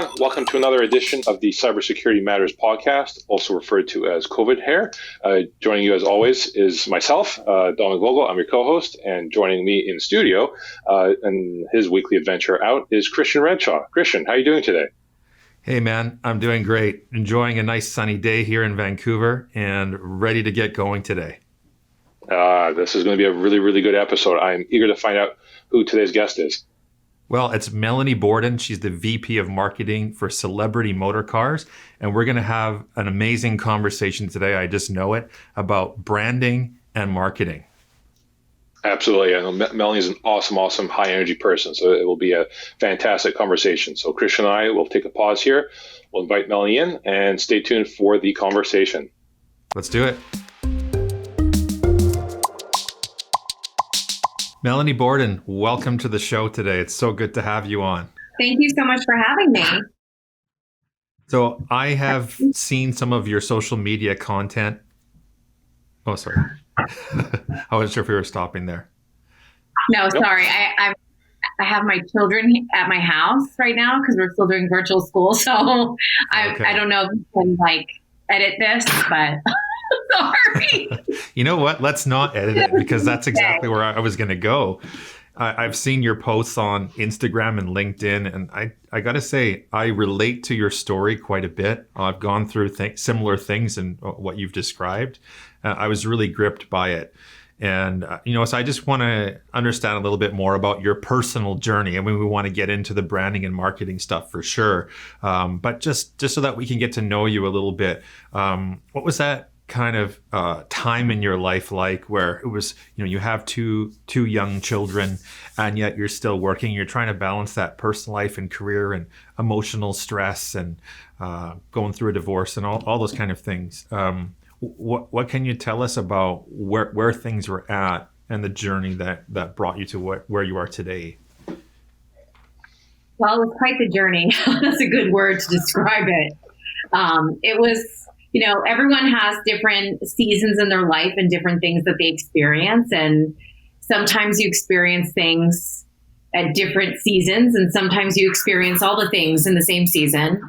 everyone. Welcome to another edition of the Cybersecurity Matters podcast, also referred to as COVID Hair. Joining you as always is myself, Dominic Vogel. I'm your co-host, and joining me in studio and his weekly adventure out is Christian Redshaw. Christian, how are you doing today? Hey man, I'm doing great. Enjoying a nice sunny day here in Vancouver and ready to get going today. This is going to be a really, really good episode. I'm eager to find out who today's guest is. Well, it's Melanie Borden. She's the VP of Marketing for Celebrity Motor Cars. And we're going to have an amazing conversation today, I just know it, about branding and marketing. Absolutely. I know Melanie is an awesome, high-energy person, so it will be a fantastic conversation. So Christian and I will take a pause here. We'll invite Melanie in and stay tuned for the conversation. Let's do it. Melanie Borden, welcome to the show today. It's so good to have you on. Thank you so much for having me. So I have seen some of your social media content. Oh, sorry. I wasn't sure if we were stopping there. No, sorry. I have my children at my house right now because we're still doing virtual school. So I don't know if you can edit this, but sorry. You know what? Let's not edit it because that's exactly where I was going to go. I've seen your posts on Instagram and LinkedIn, and I got to say, I relate to your story quite a bit. I've gone through similar things in what you've described. I was really gripped by it. And, so I just want to understand a little bit more about your personal journey. I mean, we want to get into the branding and marketing stuff for sure. But just so that we can get to know you a little bit, what was that kind of time in your life like where it was, you have two young children and yet you're still working, you're trying to balance that personal life and career and emotional stress and going through a divorce and all those kind of things. What can you tell us about where things were at and the journey that brought you to where you are today? Well, it was quite the journey. That's a good word to describe it. It was, everyone has different seasons in their life and different things that they experience. And sometimes you experience things at different seasons, and sometimes you experience all the things in the same season.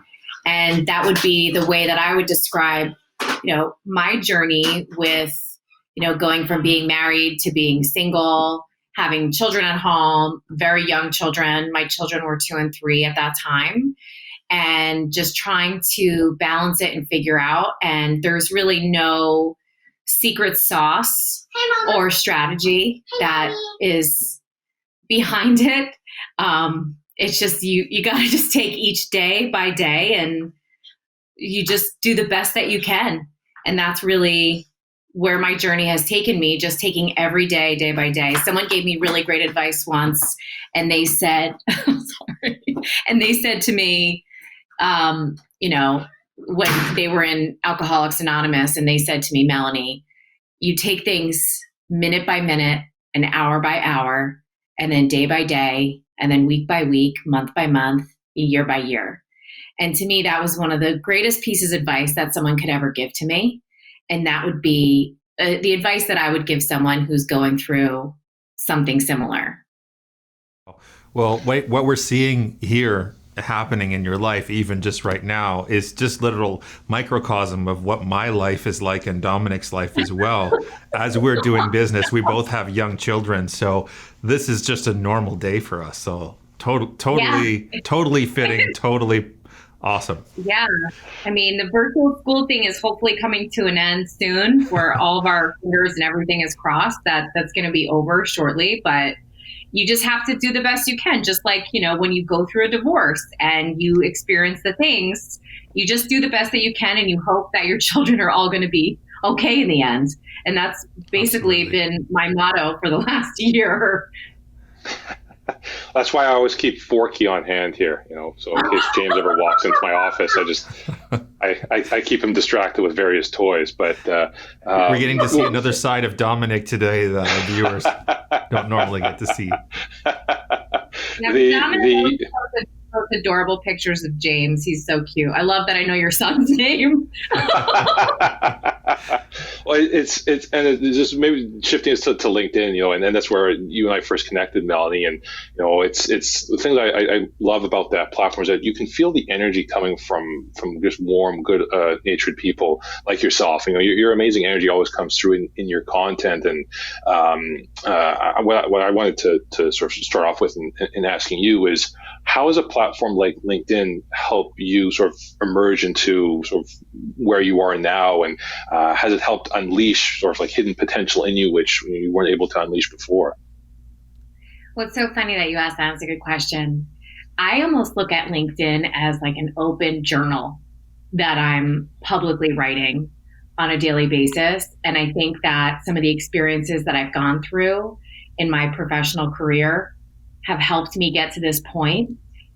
And that would be the way that I would describe my journey with, going from being married to being single, having children at home, very young children. My children were 2 and 3 at that time, and just trying to balance it and figure out. And there's really no secret sauce or strategy that is behind it. It's just, you got to just take each day by day and you just do the best that you can. And that's really where my journey has taken me, just taking every day, day by day. Someone gave me really great advice once, and they said, and they said to me, when they were in Alcoholics Anonymous, and they said to me, Melanie, you take things minute by minute and hour by hour, and then day by day, and then week by week, month by month, year by year. And to me, that was one of the greatest pieces of advice that someone could ever give to me. And that would be the advice that I would give someone who's going through something similar. Well, what we're seeing here happening in your life, even just right now, is just literal microcosm of what my life is like and Dominic's life as well. As we're doing business, we both have young children. So this is just a normal day for us. So totally fitting, totally awesome. Yeah. I mean, the virtual school thing is hopefully coming to an end soon, where all of our fingers and everything is crossed. That's going to be over shortly, but you just have to do the best you can. Just like, when you go through a divorce and you experience the things, you just do the best that you can, and you hope that your children are all going to be okay in the end. And that's basically been my motto for the last year. That's why I always keep Forky on hand here, so in case James ever walks into my office, I keep him distracted with various toys. But we're getting to see another side of Dominic today that our viewers don't normally get to see. Dominic most adorable pictures of James. He's so cute. I love that I know your son's name. Well, it's just maybe shifting us to LinkedIn, and then that's where you and I first connected, Melanie. And it's the thing that I love about that platform is that you can feel the energy coming from just warm, good natured people like yourself. Your amazing energy always comes through in your content. And what I wanted to sort of start off with in asking you is, how has a platform like LinkedIn help you sort of emerge into sort of where you are now, and has it helped unleash sort of like hidden potential in you which you weren't able to unleash before? Well, it's so funny that you asked that. It's a good question. I almost look at LinkedIn as like an open journal that I'm publicly writing on a daily basis. And I think that some of the experiences that I've gone through in my professional career have helped me get to this point.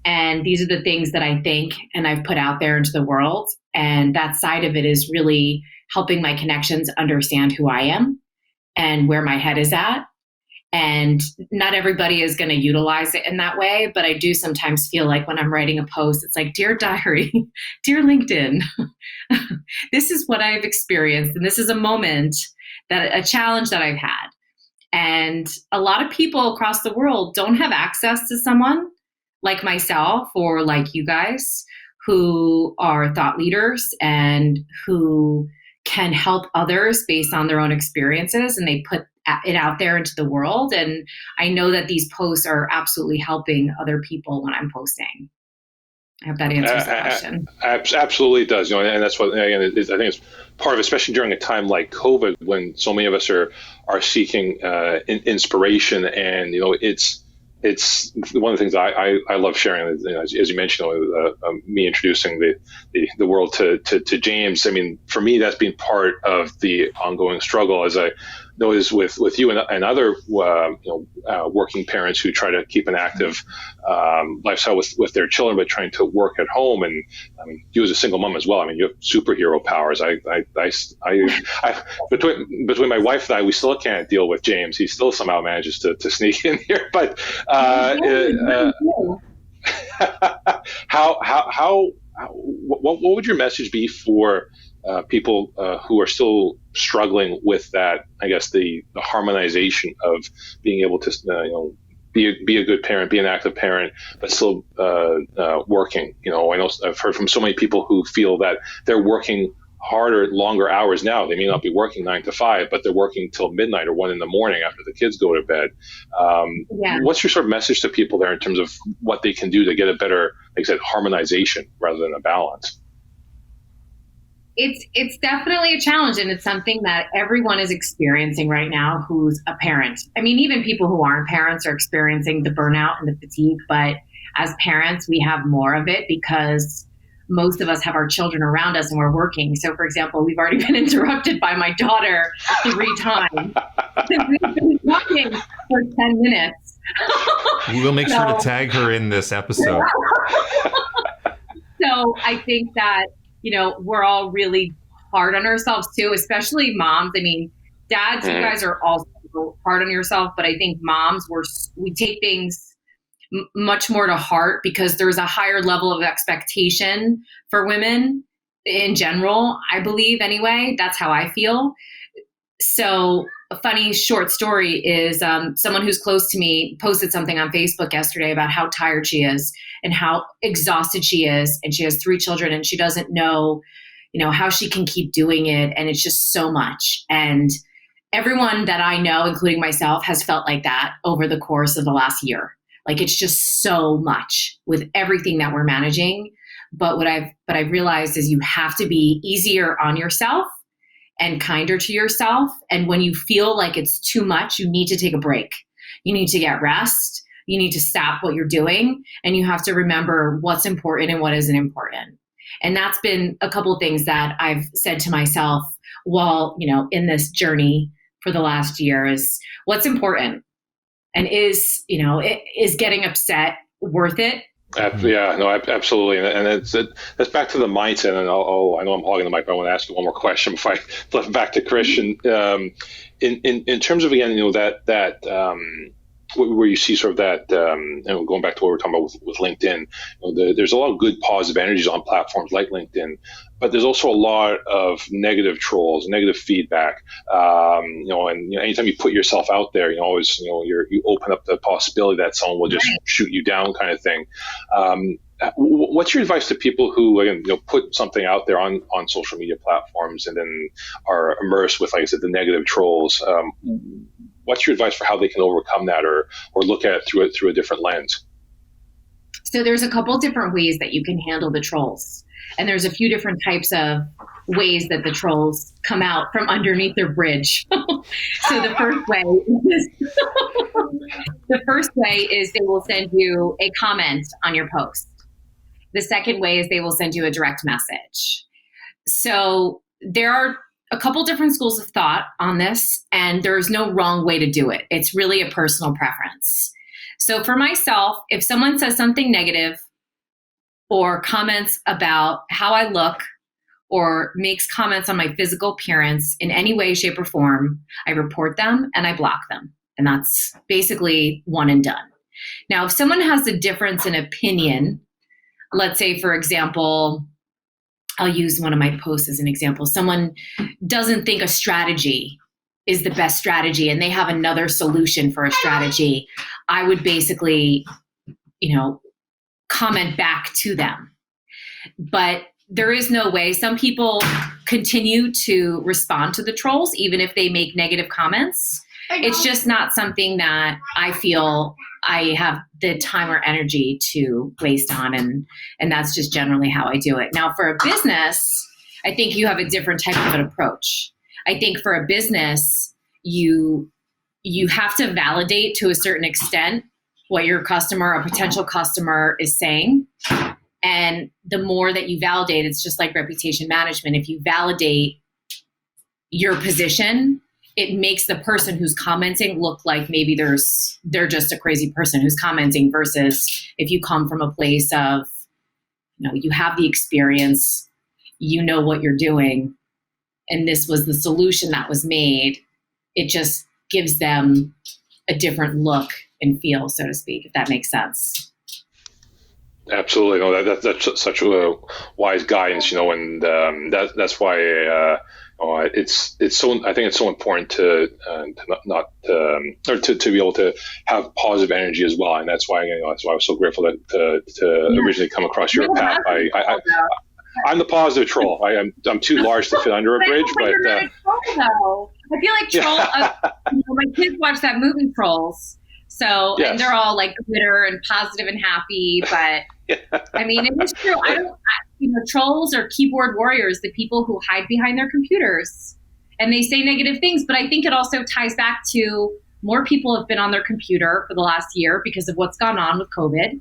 And these are the things that I think and I've put out there into the world. And that side of it is really helping my connections understand who I am and where my head is at. And not everybody is going to utilize it in that way, but I do sometimes feel like when I'm writing a post, it's like, dear diary, dear LinkedIn, this is what I've experienced. And this is a moment, a challenge that I've had. And a lot of people across the world don't have access to someone like myself or like you guys who are thought leaders and who can help others based on their own experiences, and they put it out there into the world. And I know that these posts are absolutely helping other people when I'm posting. I hope that answers the question. Absolutely does. And that's what, again, I think it's part of, especially during a time like COVID, when so many of us are seeking inspiration. And, it's one of the things I love sharing, as you mentioned, me introducing the world to James. I mean, for me, that's been part of the ongoing struggle, as I notice with you and other working parents who try to keep an active lifestyle with their children, but trying to work at home. And I mean, you as a single mom as well. I mean, you have superhero powers. I between my wife and I, we still can't deal with James. He still somehow manages to sneak in here. But what would your message be for people who are still struggling with that, I guess, the harmonization of being able to, be a good parent, be an active parent, but still working? I know I've heard from so many people who feel that they're working harder, longer hours now. They may not be working 9 to 5, but they're working till midnight or 1 a.m. after the kids go to bed. What's your sort of message to people there in terms of what they can do to get a better, like I said, harmonization rather than a balance? It's definitely a challenge, and it's something that everyone is experiencing right now who's a parent. I mean, even people who aren't parents are experiencing the burnout and the fatigue, but as parents, we have more of it because most of us have our children around us and we're working. So, for example, we've already been interrupted by my daughter 3 times. We've been talking for 10 minutes. We will make sure to tag her in this episode. So I think that, we're all really hard on ourselves too, especially moms. I mean, dads, you guys are also hard on yourself, but I think moms, we take things much more to heart because there's a higher level of expectation for women in general, I believe anyway. That's how I feel. So a funny short story is someone who's close to me posted something on Facebook yesterday about how tired she is and how exhausted she is. And she has 3 children and she doesn't know, how she can keep doing it. And it's just so much. And everyone that I know, including myself, has felt like that over the course of the last year. Like it's just so much with everything that we're managing. But what I've realized is you have to be easier on yourself and kinder to yourself. And when you feel like it's too much, you need to take a break. You need to get rest. You need to stop what you're doing. And you have to remember what's important and what isn't important. And that's been a couple of things that I've said to myself while, in this journey for the last year is what's important. And is getting upset worth it? Yeah, no, absolutely. And that's back to the mindset. And I know I'm hogging the mic, but I want to ask you one more question before I flip back to Christian. In terms of, again, where you see sort of that, going back to what we were talking about with LinkedIn, there's a lot of good positive energies on platforms like LinkedIn, but there's also a lot of negative trolls, negative feedback. Anytime you put yourself out there, you open up the possibility that someone will just shoot you down, kind of thing. What's your advice to people who, again, put something out there on social media platforms and then are immersed with, like I said, the negative trolls? What's your advice for how they can overcome that, or look at it through a different lens? So there's a couple different ways that you can handle the trolls, and there's a few different types of ways that the trolls come out from underneath their bridge. So the first way is they will send you a comment on your post. The second way is they will send you a direct message. So there are a couple different schools of thought on this, and there's no wrong way to do it. It's really a personal preference. So for myself, if someone says something negative or comments about how I look or makes comments on my physical appearance in any way, shape, or form, I report them and I block them. And that's basically one and done. Now, if someone has a difference in opinion, let's say, for example, I'll use one of my posts as an example. Someone doesn't think a strategy is the best strategy and they have another solution for a strategy. I would basically, comment back to them. But there is no way. Some people continue to respond to the trolls, even if they make negative comments. It's just not something that I feel I have the time or energy to waste on. And that's just generally how I do it. Now, for a business, I think you have a different type of an approach. I think for a business, you have to validate to a certain extent what your customer or potential customer is saying. And the more that you validate, it's just like reputation management. If you validate your position, it makes the person who's commenting look like maybe they're just a crazy person who's commenting, versus if you come from a place of, you have the experience, you know what you're doing, and this was the solution that was made, it just gives them a different look and feel, so to speak, if that makes sense. Absolutely. No, that's such a wise guidance, and that's why it's so. I think it's so important to be able to have positive energy as well, and that's why I was so grateful to originally come across your path. I'm the positive troll. I'm too large to fit under a bridge, but you're not a troll, though. I feel like troll. My kids watch that movie Trolls. So, yes. And they're all like glitter and positive and happy, but I mean, it is true. Trolls are keyboard warriors, the people who hide behind their computers and they say negative things. But I think it also ties back to more people have been on their computer for the last year because of what's gone on with COVID.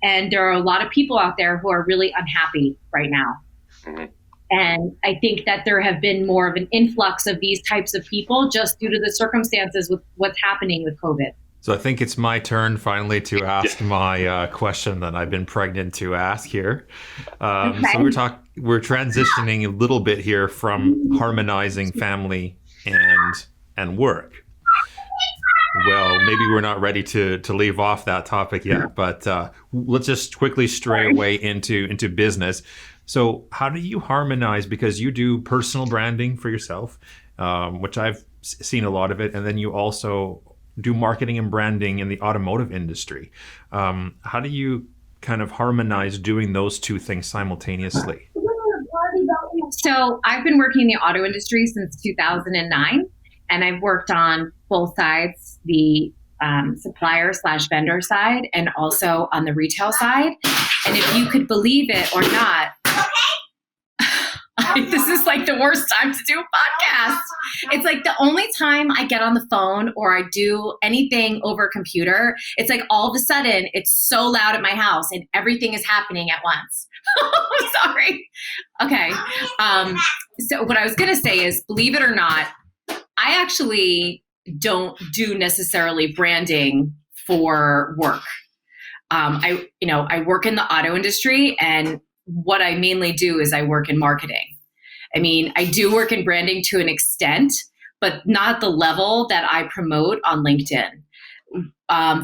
And there are a lot of people out there who are really unhappy right now. Mm-hmm. And I think that there have been more of an influx of these types of people just due to the circumstances with what's happening with COVID. So I think it's my turn finally to ask my question that I've been pregnant to ask here. Okay. So we're transitioning a little bit here from harmonizing family and work. Well, maybe we're not ready to leave off that topic yet, but let's just quickly stray away into business. So how do you harmonize, because you do personal branding for yourself, which I've seen a lot of it, and then you also do marketing and branding in the automotive industry. How do you kind of harmonize doing those two things simultaneously? So I've been working in the auto industry since 2009, and I've worked on both sides, the supplier/vendor side and also on the retail side. And if you could believe it or not, this is like the worst time to do a podcast. It's like the only time I get on the phone or I do anything over a computer, it's like all of a sudden it's so loud at my house and everything is happening at once. Sorry. Okay. So what I was going to say is, believe it or not, I actually don't do necessarily branding for work. I work in the auto industry, and what I mainly do is I work in marketing. I mean, I do work in branding to an extent, but not at the level that I promote on LinkedIn.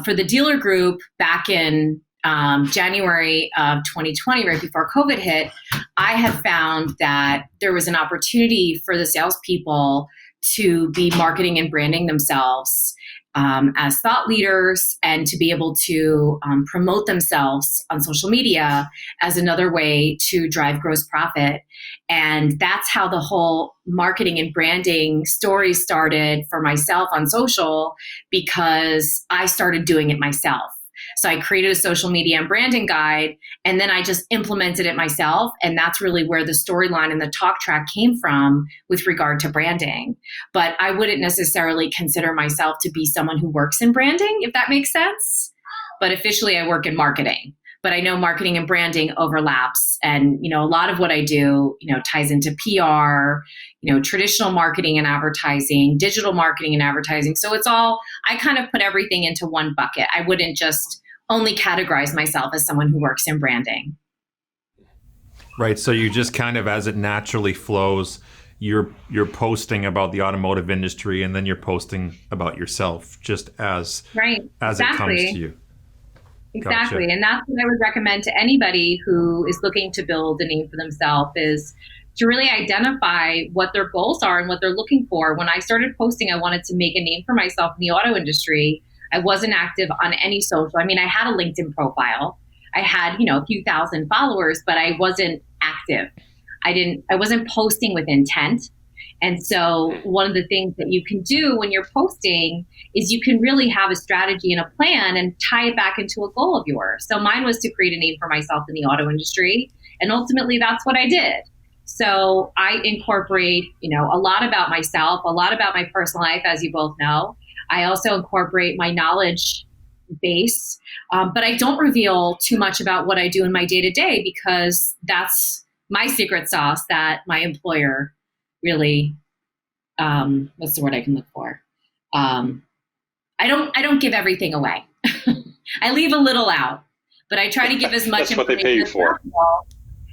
for the dealer group back in January of 2020, right before COVID hit, I had found that there was an opportunity for the salespeople to be marketing and branding themselves as thought leaders, and to be able to promote themselves on social media as another way to drive gross profit. And that's how the whole marketing and branding story started for myself on social, because I started doing it myself. So I created a social media and branding guide, and then I just implemented it myself. And that's really where the storyline and the talk track came from with regard to branding. But I wouldn't necessarily consider myself to be someone who works in branding, if that makes sense. But officially I work in marketing. But I know marketing and branding overlaps. And, a lot of what I do, ties into PR, traditional marketing and advertising, digital marketing and advertising. So it's all, I kind of put everything into one bucket. I wouldn't just only categorize myself as someone who works in branding. Right. So you just kind of, as it naturally flows, you're posting about the automotive industry, and then you're posting about yourself just as right. as Exactly. It comes to you. Exactly. Gotcha. And that's what I would recommend to anybody who is looking to build a name for themselves, is to really identify what their goals are and what they're looking for. When I started posting, I wanted to make a name for myself in the auto industry. I wasn't active on any social. I mean, I had a LinkedIn profile. I had, a few thousand followers, but I wasn't active. I wasn't posting with intent. And so one of the things that you can do when you're posting is you can really have a strategy and a plan and tie it back into a goal of yours. So mine was to create a name for myself in the auto industry. And ultimately that's what I did. So I incorporate, a lot about myself, a lot about my personal life, as you both know. I also incorporate my knowledge base, but I don't reveal too much about what I do in my day-to-day, because that's my secret sauce that my employer really, what's the word I can look for? I don't give everything away. I leave a little out, but I try to give as much That's what they pay you for. possible.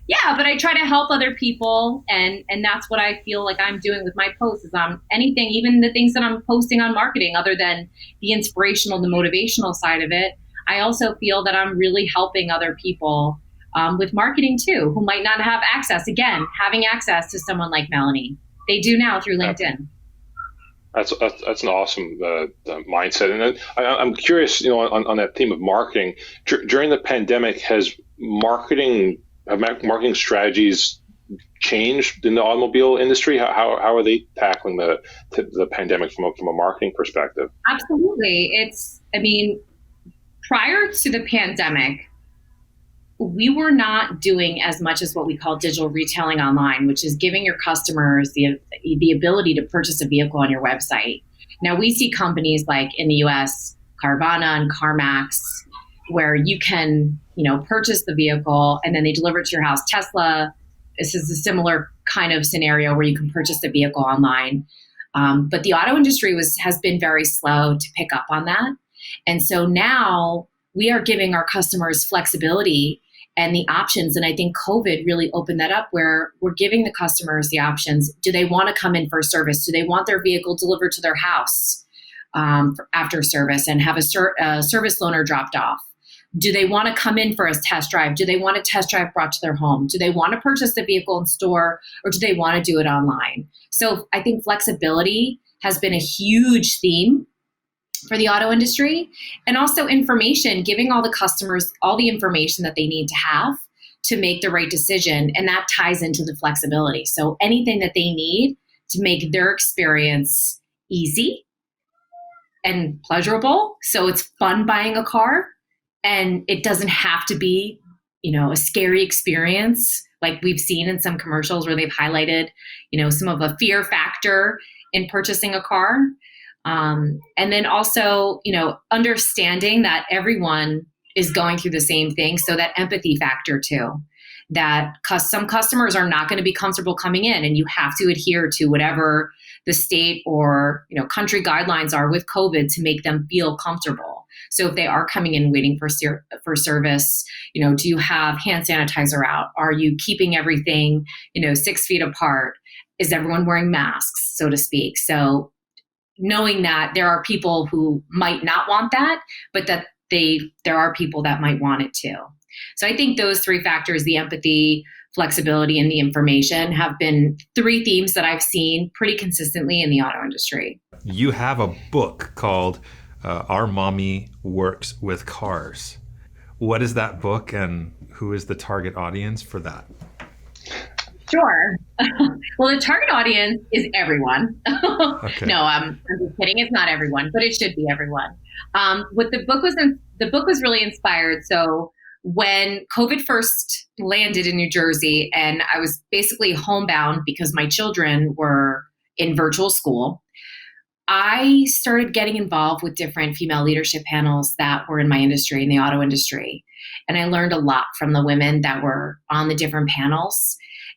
Yeah, but I try to help other people, and that's what I feel like I'm doing with my posts. Is anything, even the things that I'm posting on marketing, other than the inspirational, the motivational side of it, I also feel that I'm really helping other people with marketing too, who might not have access. Again, having access to someone like Melanie, they do now through LinkedIn. That's an awesome mindset. And then I'm curious, on that theme of marketing. During the pandemic, have marketing strategies changed in the automobile industry? How are they tackling the pandemic from a marketing perspective? Absolutely. Prior to the pandemic, we were not doing as much as what we call digital retailing online, which is giving your customers the ability to purchase a vehicle on your website. Now we see companies like in the US, Carvana and CarMax, where you can, purchase the vehicle and then they deliver it to your house. Tesla, this is a similar kind of scenario where you can purchase the vehicle online. But the auto industry has been very slow to pick up on that. And so now we are giving our customers flexibility and the options. And I think COVID really opened that up, where we're giving the customers the options. Do they want to come in for service? Do they want their vehicle delivered to their house after service and have a service loaner dropped off? Do they want to come in for a test drive? Do they want a test drive brought to their home? Do they want to purchase the vehicle in store, or do they want to do it online? So I think flexibility has been a huge theme for the auto industry, and also information, giving all the customers all the information that they need to have to make the right decision. And that ties into the flexibility. So anything that they need to make their experience easy and pleasurable. So it's fun buying a car, and it doesn't have to be, a scary experience like we've seen in some commercials where they've highlighted, some of a fear factor in purchasing a car. And then also, understanding that everyone is going through the same thing. So that empathy factor too, that some customers are not going to be comfortable coming in, and you have to adhere to whatever the state or, country guidelines are with COVID to make them feel comfortable. So if they are coming in waiting for service, do you have hand sanitizer out? Are you keeping everything, 6 feet apart? Is everyone wearing masks, so to speak? So knowing that there are people who might not want that, but that there are people that might want it too. So I think those three factors, the empathy, flexibility, and the information, have been three themes that I've seen pretty consistently in the auto industry. You have a book called Our Mommy Works with Cars. What is that book, and who is the target audience for that? Sure. Well, the target audience is everyone. Okay. No, I'm just kidding. It's not everyone, but it should be everyone. What the book was really inspired. So when COVID first landed in New Jersey, and I was basically homebound because my children were in virtual school, I started getting involved with different female leadership panels that were in my industry, in the auto industry. And I learned a lot from the women that were on the different panels.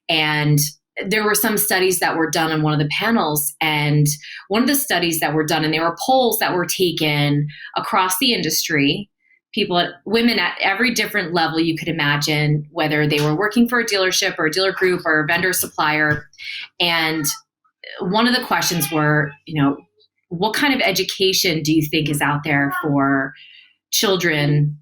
And there were some studies that were done on one of the panels. And one of the studies that were done, and there were polls that were taken across the industry, women at every different level you could imagine, whether they were working for a dealership or a dealer group or a vendor supplier. And one of the questions were, what kind of education do you think is out there for children,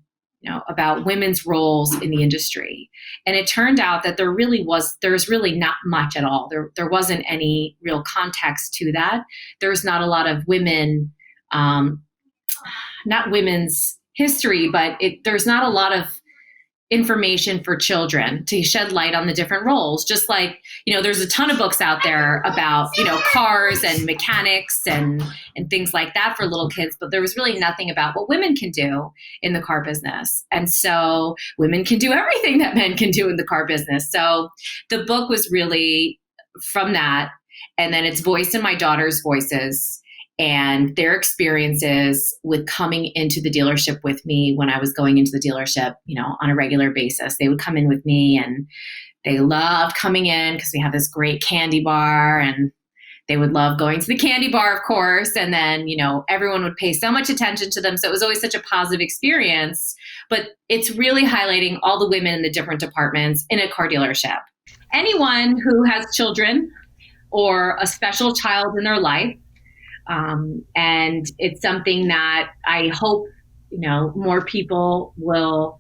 about women's roles in the industry? And it turned out that there's really not much at all. There wasn't any real context to that. There's not a lot of women, not women's history, but there's not a lot of information for children to shed light on the different roles. Just like, there's a ton of books out there about, cars and mechanics and things like that for little kids, but there was really nothing about what women can do in the car business. And so women can do everything that men can do in the car business. So the book was really from that. And then it's voiced in my daughter's voices and their experiences with coming into the dealership with me when I was going into the dealership, on a regular basis. They would come in with me and they loved coming in because we have this great candy bar, and they would love going to the candy bar, of course. And then, everyone would pay so much attention to them. So it was always such a positive experience, but it's really highlighting all the women in the different departments in a car dealership. Anyone who has children or a special child in their life. And it's something that I hope, more people will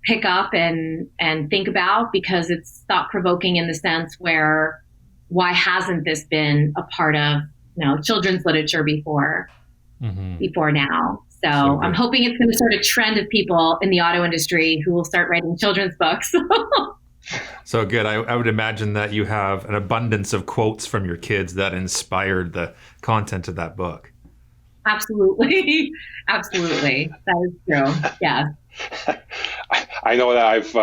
pick up and think about, because it's thought-provoking in the sense where, why hasn't this been a part of, children's literature before now? So I'm hoping it's going to start a trend of people in the auto industry who will start writing children's books. So good. I would imagine that you have an abundance of quotes from your kids that inspired the content of that book. Absolutely. Absolutely. That is true. Yeah. I know that I've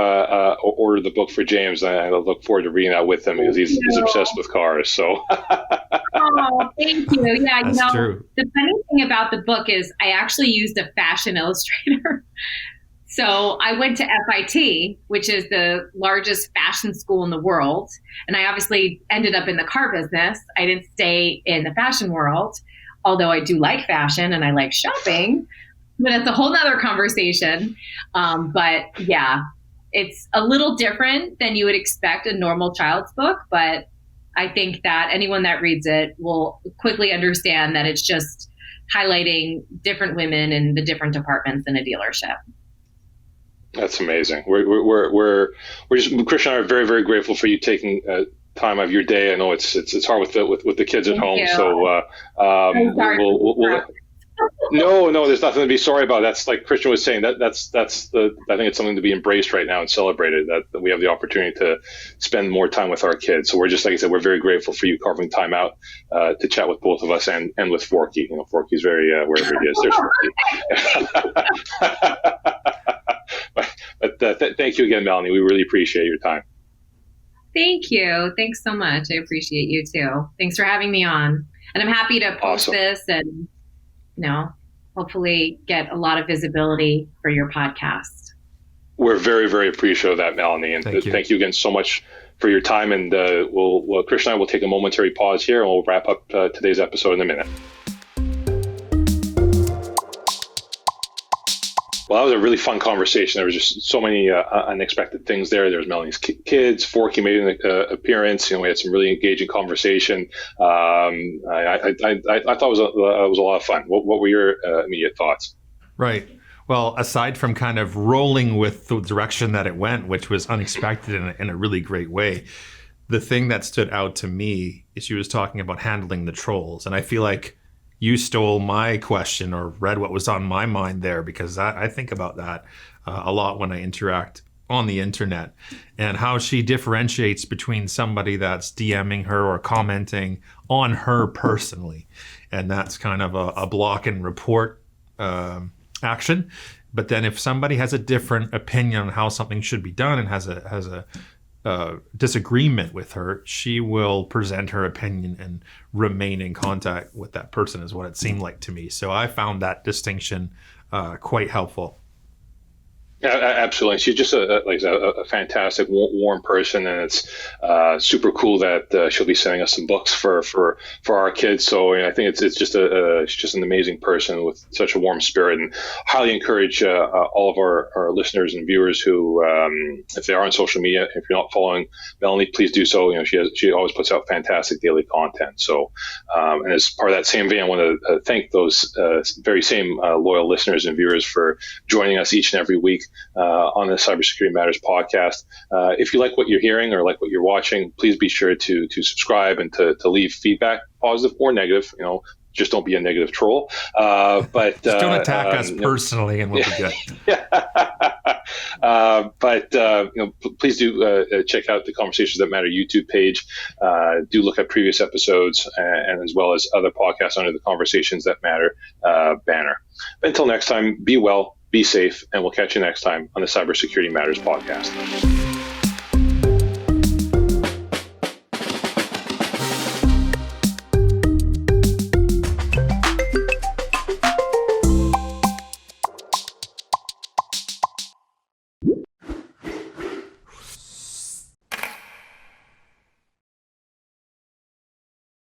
ordered the book for James, and I look forward to reading that with him because he's obsessed with cars. So. Oh, thank you. Yeah, That's true. The funny thing about the book is I actually used a fashion illustrator. So I went to FIT, which is the largest fashion school in the world. And I obviously ended up in the car business. I didn't stay in the fashion world, although I do like fashion and I like shopping. But that's a whole nother conversation. But yeah, it's a little different than you would expect a normal child's book. But I think that anyone that reads it will quickly understand that it's just highlighting different women in the different departments in a dealership. That's amazing. We're just, Christian and I are very, very grateful for you taking time of your day. I know it's hard with the kids at home. So we'll no, there's nothing to be sorry about. That's like Christian was saying. That's I think it's something to be embraced right now and celebrated, that we have the opportunity to spend more time with our kids. So we're just, like I said, we're very grateful for you carving time out to chat with both of us and with Forky. Forky's very wherever he is, there's Forky. But thank you again, Melanie. We really appreciate your time. Thank you. Thanks so much. I appreciate you too. Thanks for having me on. And I'm happy to post this and, hopefully get a lot of visibility for your podcast. We're very, very appreciative of that, Melanie. And thank you again so much for your time. And Christian and I will take a momentary pause here, and we'll wrap up today's episode in a minute. Well, that was a really fun conversation. There was just so many unexpected things there. There was Melanie's kids. Forky made an appearance. We had some really engaging conversation. I thought it was a lot of fun. What were your immediate thoughts? Right. Well, aside from kind of rolling with the direction that it went, which was unexpected in a really great way, the thing that stood out to me is she was talking about handling the trolls. And I feel like you stole my question or read what was on my mind there, because I think about that a lot when I interact on the internet, and how she differentiates between somebody that's DMing her or commenting on her personally. And that's kind of a block and report action. But then if somebody has a different opinion on how something should be done and has a disagreement with her, she will present her opinion and remain in contact with that person, is what it seemed like to me. So I found that distinction quite helpful. Yeah, absolutely. She's just a fantastic, warm person, and it's super cool that she'll be sending us some books for our kids. So I think it's just she's just an amazing person with such a warm spirit, and highly encourage all of our listeners and viewers who, if they are on social media, if you're not following Melanie, please do so. She always puts out fantastic daily content. So, and as part of that same vein, I want to thank those very same loyal listeners and viewers for joining us each and every week on the Cybersecurity Matters podcast. If you like what you're hearing or like what you're watching, please be sure to subscribe and to leave feedback, positive or negative. Just don't be a negative troll. But just don't attack us personally, and we'll be good. Please do check out the Conversations That Matter YouTube page. Do look at previous episodes, and as well as other podcasts under the Conversations That Matter banner. But until next time, be well, be safe, and we'll catch you next time on the Cybersecurity Matters podcast.